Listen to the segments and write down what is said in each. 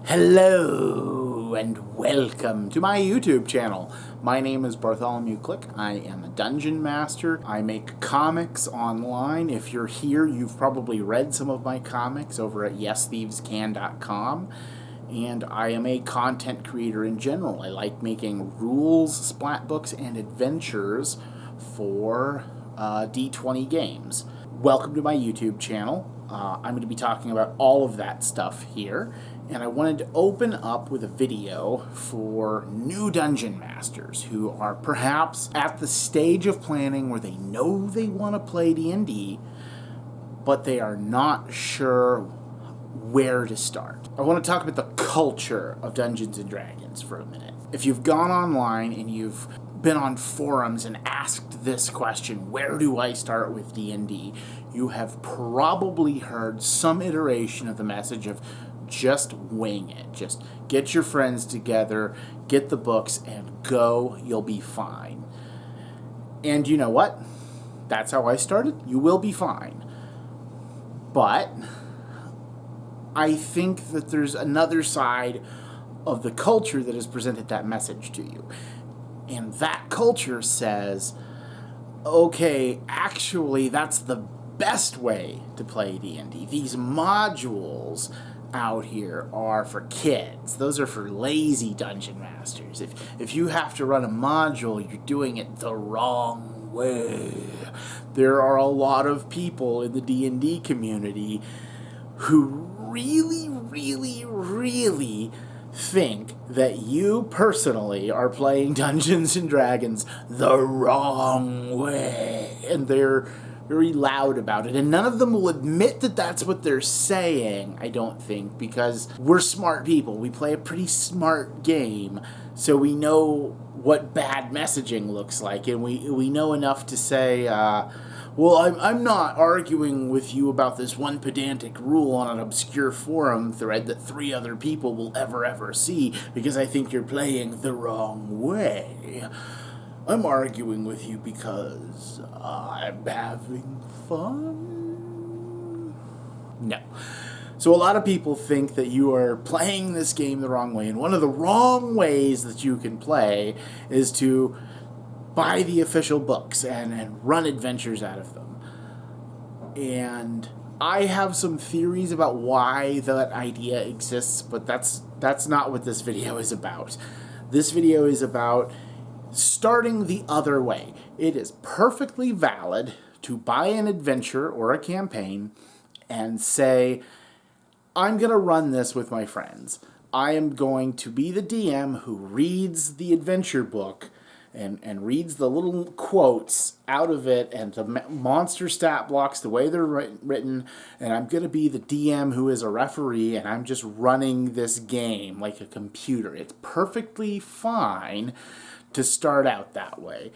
Hello and welcome to my YouTube channel. My name is Bartholomew Click. I am a dungeon master. I make comics online. If you're here, you've probably read some of my comics over at yesthievescan.com. And I am a content creator in general. I like making rules, splat books, and adventures for D20 games. Welcome to my YouTube channel. I'm going to be talking about all of that stuff here, and I wanted to open up with a video for new dungeon masters who are perhaps at the stage of planning where they know they want to play D&D, but they are not sure where to start. I want to talk about the culture of Dungeons & Dragons for a minute. If you've gone online and you've been on forums and asked this question, where do I start with D&D? You have probably heard some iteration of the message of just wing it. Just get your friends together, get the books, and go. You'll be fine. And you know what? That's how I started. You will be fine. But I think that there's another side of the culture that has presented that message to you. And that culture says, okay, actually, that's the best way to play D&D. These modules out here are for kids. Those are for lazy dungeon masters. If you have to run a module, you're doing it the wrong way. There are a lot of people in the D&D community who really think that you personally are playing Dungeons & Dragons the wrong way, and they're very loud about it, and none of them will admit that that's what they're saying, I don't think, because we're smart people. We play a pretty smart game, so we know what bad messaging looks like, and we know enough to say, well, I'm not arguing with you about this one pedantic rule on an obscure forum thread that 3 other people will ever see because I think you're playing the wrong way. I'm arguing with you because I'm having fun. No. So a lot of people think that you are playing this game the wrong way, and one of the wrong ways that you can play is to buy the official books and run adventures out of them. And I have some theories about why that idea exists, but that's not what this video is about. This video is about starting the other way. It is perfectly valid to buy an adventure or a campaign and say, I'm going to run this with my friends. I am going to be the DM who reads the adventure book and reads the little quotes out of it and the monster stat blocks the way they're written, and I'm going to be the DM who is a referee, and I'm just running this game like a computer. It's perfectly fine to start out that way.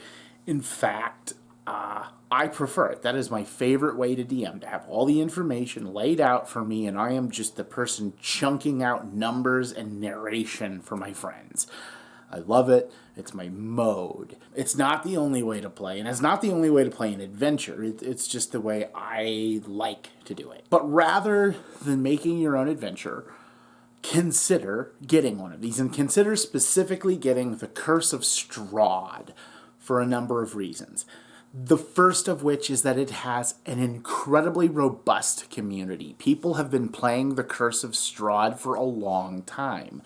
In fact, I prefer it. That is my favorite way to DM, to have all the information laid out for me, and I am just the person chunking out numbers and narration for my friends. I love it. It's my mode. It's not the only way to play, and it's not the only way to play an adventure. It's just the way I like to do it. But rather than making your own adventure, consider getting one of these, and consider specifically getting the Curse of Strahd for a number of reasons. The first of which is that it has an incredibly robust community. People have been playing the Curse of Strahd for a long time.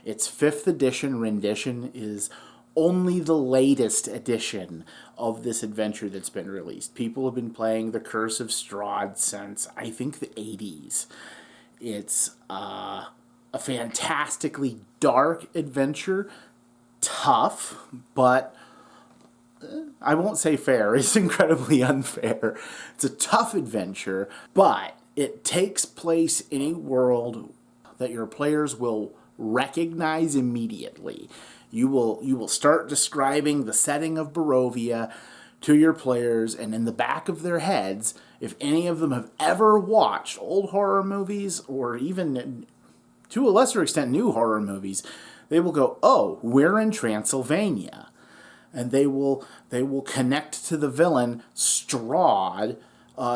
Its 5th edition rendition is only the latest edition of this adventure that's been released. People have been playing the Curse of Strahd since, I think, the 80s. It's a fantastically dark adventure, tough, but I won't say fair. It's incredibly unfair. It's a tough adventure, but it takes place in a world that your players will recognize immediately. You will start describing the setting of Barovia to your players, and in the back of their heads, if any of them have ever watched old horror movies or even to a lesser extent new horror movies, they will go, oh, we're in Transylvania. And they will connect to the villain Strahd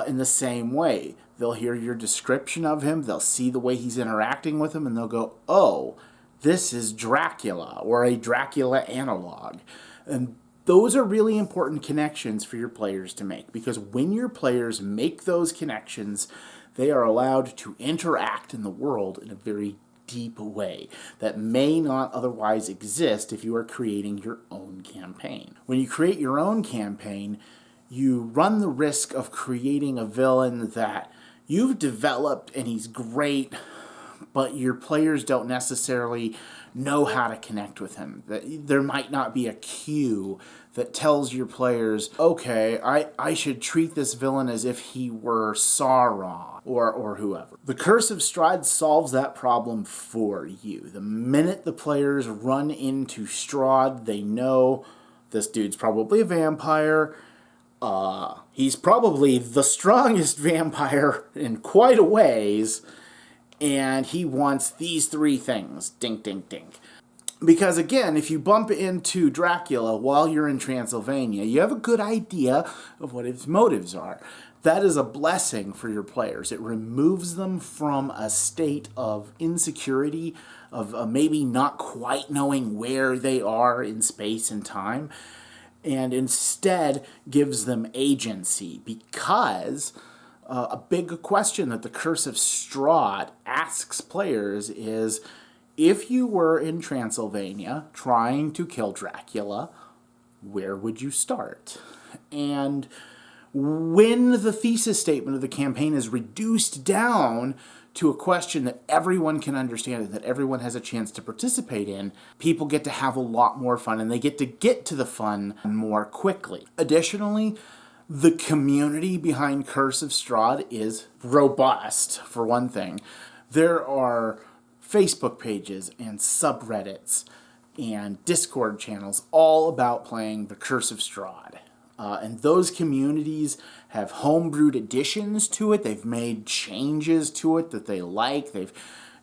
in the same way. they'll hear your description of him, they'll see the way he's interacting with him, and they'll go, oh, this is Dracula, or a Dracula analog. And those are really important connections for your players to make, because when your players make those connections, they are allowed to interact in the world in a very deep way that may not otherwise exist if you are creating your own campaign. When you create your own campaign, you run the risk of creating a villain that you've developed and he's great, but your players don't necessarily know how to connect with him. There might not be a cue that tells your players, okay, I should treat this villain as if he were Sauron or whoever. The Curse of Strahd solves that problem for you. The minute the players run into Strahd, they know this dude's probably a vampire. He's probably the strongest vampire in quite a ways, and he wants these 3 things. Dink, dink, dink. Because again, if you bump into Dracula while you're in Transylvania, you have a good idea of what his motives are. That is a blessing for your players. It removes them from a state of insecurity, of maybe not quite knowing where they are in space and time, and instead gives them agency, because a big question that the Curse of Strahd asks players is, if you were in Transylvania trying to kill Dracula, where would you start? And when the thesis statement of the campaign is reduced down to a question that everyone can understand and that everyone has a chance to participate in, people get to have a lot more fun, and they get to the fun more quickly. Additionally, the community behind Curse of Strahd is robust, for one thing. There are Facebook pages and subreddits and Discord channels all about playing the Curse of Strahd. And those communities have homebrewed additions to it. They've made changes to it that they like.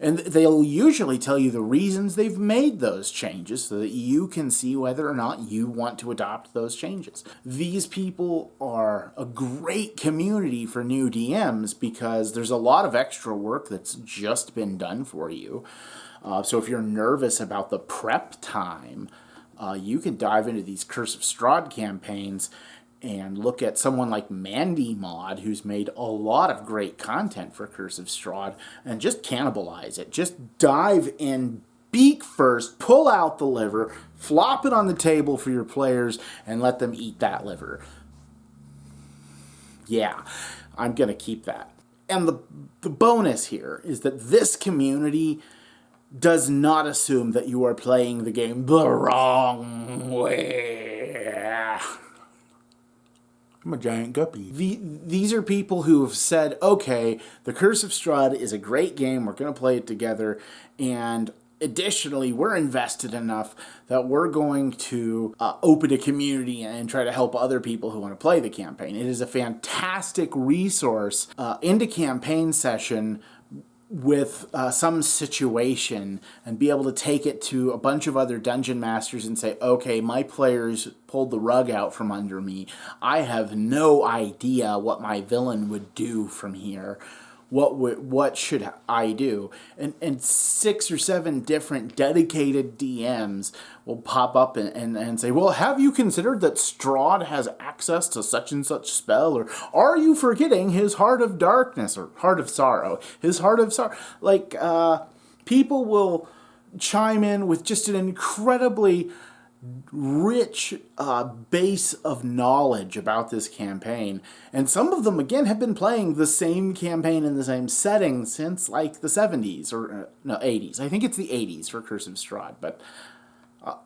And they'll usually tell you the reasons they've made those changes so that you can see whether or not you want to adopt those changes. These people are a great community for new DMs because there's a lot of extra work that's just been done for you. So if you're nervous about the prep time, you can dive into these Curse of Strahd campaigns and look at someone like Mandy Mod, who's made a lot of great content for Curse of Strahd, and just cannibalize it. Just dive in beak first, pull out the liver, flop it on the table for your players, and let them eat that liver. Yeah, I'm going to keep that. And the bonus here is that this community does not assume that you are playing the game the wrong way. I'm a giant guppy. These are people who have said, okay, the Curse of Strahd is a great game, we're going to play it together, and additionally, we're invested enough that we're going to open a community and try to help other people who want to play the campaign. It is a fantastic resource into campaign session with some situation and be able to take it to a bunch of other dungeon masters and say, okay, my players pulled the rug out from under me. I have no idea what my villain would do from here. What should I do? And 6 or 7 different dedicated DMs will pop up and say, well, have you considered that Strahd has access to such and such spell? Or are you forgetting his Heart of Darkness or Heart of Sorrow? His Heart of Sorrow. Like, people will chime in with just an incredibly rich base of knowledge about this campaign, and some of them again have been playing the same campaign in the same setting since like the 70s or no 80s. I think it's the 80s for Curse of Strahd, but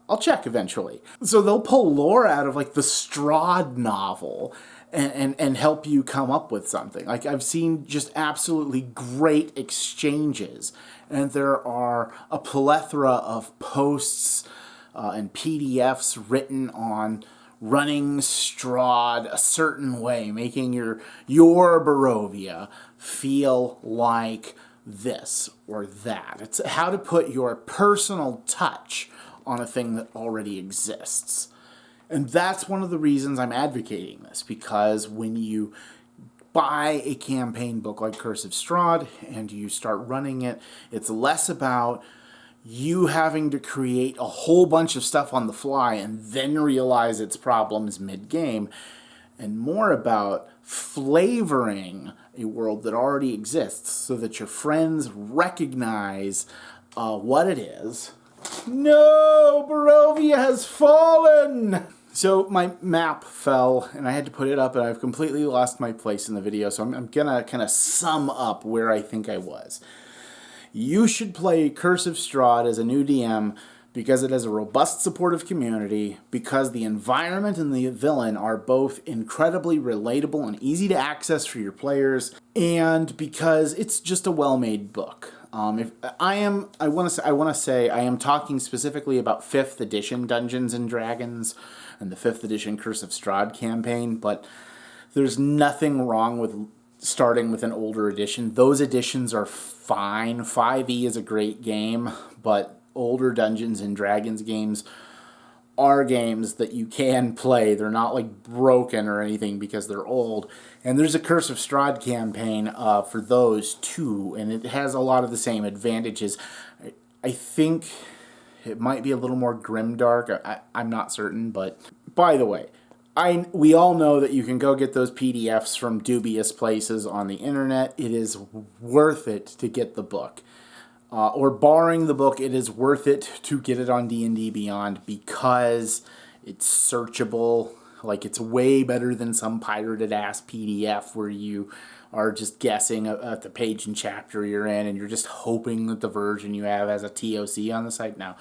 I'll check eventually. So they'll pull lore out of like the Strahd novel and help you come up with something. Like, I've seen just absolutely great exchanges, and there are a plethora of posts and PDFs written on running Strahd a certain way, making your Barovia feel like this or that. It's how to put your personal touch on a thing that already exists. And that's one of the reasons I'm advocating this, because when you buy a campaign book like Curse of Strahd and you start running it, it's less about you having to create a whole bunch of stuff on the fly and then realize its problems mid-game, and more about flavoring a world that already exists so that your friends recognize what it is. No, Barovia has fallen! So my map fell, and I had to put it up, and I've completely lost my place in the video, so I'm gonna kind of sum up where I think I was. You should play Curse of Strahd as a new DM because it has a robust supportive community, because the environment and the villain are both incredibly relatable and easy to access for your players, and because it's just a well-made book. I want to say I am talking specifically about 5th edition Dungeons and Dragons and the 5th edition Curse of Strahd campaign, but there's nothing wrong with starting with an older edition. Those editions are fine. 5e is a great game, but older Dungeons and Dragons games are games that you can play. They're not like broken or anything because they're old. And there's a Curse of Strahd campaign for those too, and it has a lot of the same advantages. I think it might be a little more grimdark. I'm not certain, but by the way, we all know that you can go get those PDFs from dubious places on the internet. It is worth it to get the book. Or barring the book, it is worth it to get it on D&D Beyond because it's searchable. Like, it's way better than some pirated-ass PDF where you are just guessing at the page and chapter you're in, and you're just hoping that the version you have has a TOC on the site. Now,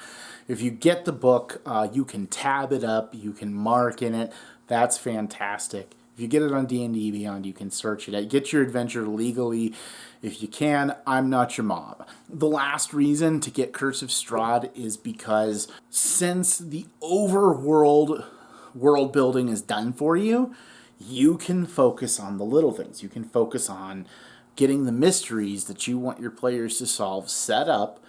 if you get the book, you can tab it up, you can mark in it. That's fantastic. If you get it on D&D Beyond, you can search it. Get your adventure legally if you can. I'm not your mom. The last reason to get Curse of Strahd is because since the overworld world building is done for you, you can focus on the little things. You can focus on getting the mysteries that you want your players to solve set up,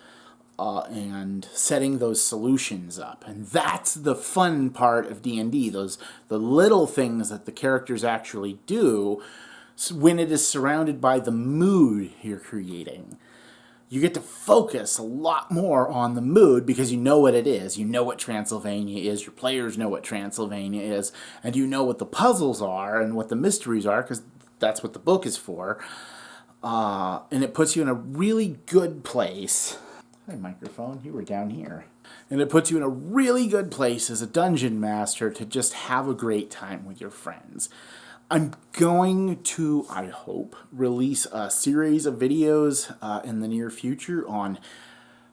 and setting those solutions up. And that's the fun part of D&D, the little things that the characters actually do when it is surrounded by the mood you're creating. You get to focus a lot more on the mood because you know what it is. You know what Transylvania is, your players know what Transylvania is, and you know what the puzzles are and what the mysteries are because that's what the book is for. And it puts you in a really good place. Hi, microphone. You were down here. And it puts you in a really good place as a dungeon master to just have a great time with your friends. I'm going to, I hope, release a series of videos in the near future on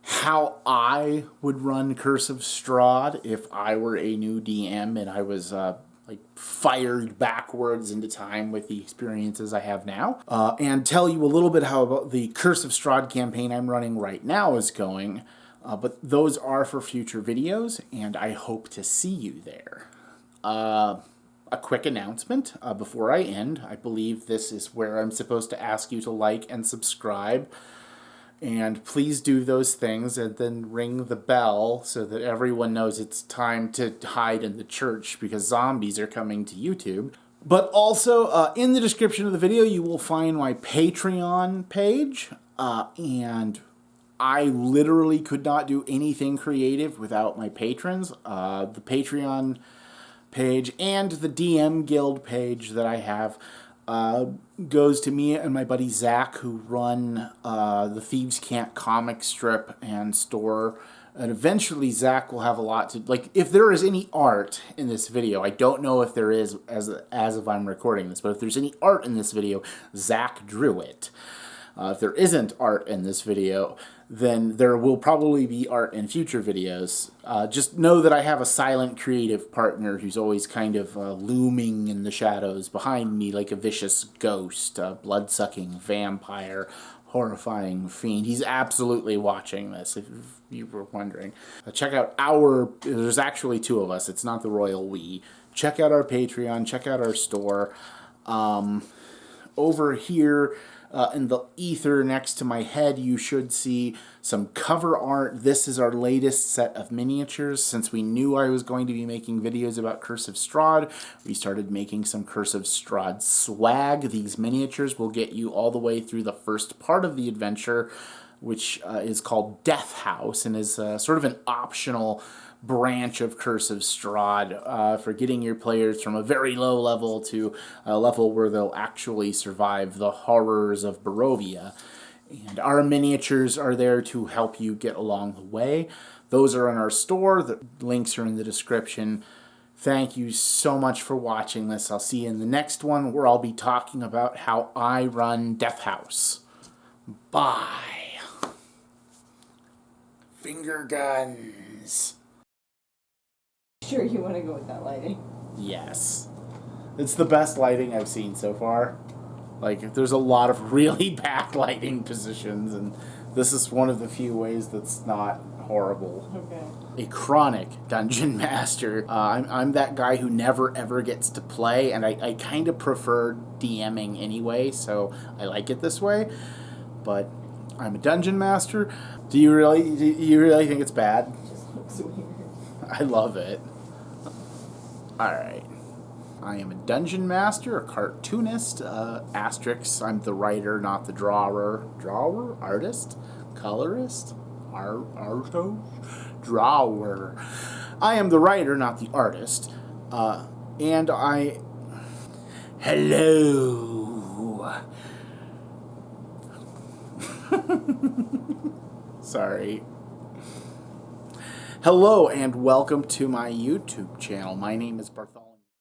how I would run Curse of Strahd if I were a new DM and I was fired backwards into time with the experiences I have now, and tell you a little bit how about the Curse of Strahd campaign I'm running right now is going, but those are for future videos, and I hope to see you there. A quick announcement before I end. I believe this is where I'm supposed to ask you to like and subscribe. And please do those things and then ring the bell so that everyone knows it's time to hide in the church because zombies are coming to YouTube. But also, in the description of the video, you will find my Patreon page. And I literally could not do anything creative without my patrons. The Patreon page and the DM Guild page that I have goes to me and my buddy Zach, who run the Thieves' Cant comic strip and store. And eventually Zach will have a lot to, if there is any art in this video, I don't know if there is as if I'm recording this, but if there's any art in this video, Zach drew it. If there isn't art in this video, then there will probably be art in future videos. Just know that I have a silent creative partner who's always kind of looming in the shadows behind me like a vicious ghost, blood-sucking vampire, horrifying fiend. He's absolutely watching this, if you were wondering. Check out there's actually two of us, it's not the royal we. Check out our Patreon, check out our store. Over here, In the ether next to my head, you should see some cover art. This is our latest set of miniatures. Since we knew I was going to be making videos about Curse of Strahd, we started making some Curse of Strahd swag. These miniatures will get you all the way through the first part of the adventure, which is called Death House, and is sort of an optional branch of Curse of Strahd for getting your players from a very low level to a level where they'll actually survive the horrors of Barovia. And our miniatures are there to help you get along the way. Those are in our store. The links are in the description. Thank you so much for watching this. I'll see you in the next one, where I'll be talking about how I run Death House. Bye. Finger guns. Sure you want to go with that lighting? Yes. It's the best lighting I've seen so far. Like, there's a lot of really bad lighting positions, and this is one of the few ways that's not horrible. Okay. A chronic dungeon master. I'm that guy who never ever gets to play, and I kind of prefer DMing anyway, so I like it this way. But I'm a dungeon master. Do you really think it's bad? It just looks weird. I love it. Alright. I am a dungeon master, a cartoonist, asterisk. I'm the writer, not the drawer. Drawer? Artist? Colorist? Arto? Drawer. I am the writer, not the artist. And I... Hello. Sorry. Hello and welcome to my YouTube channel. My name is Bartholomew.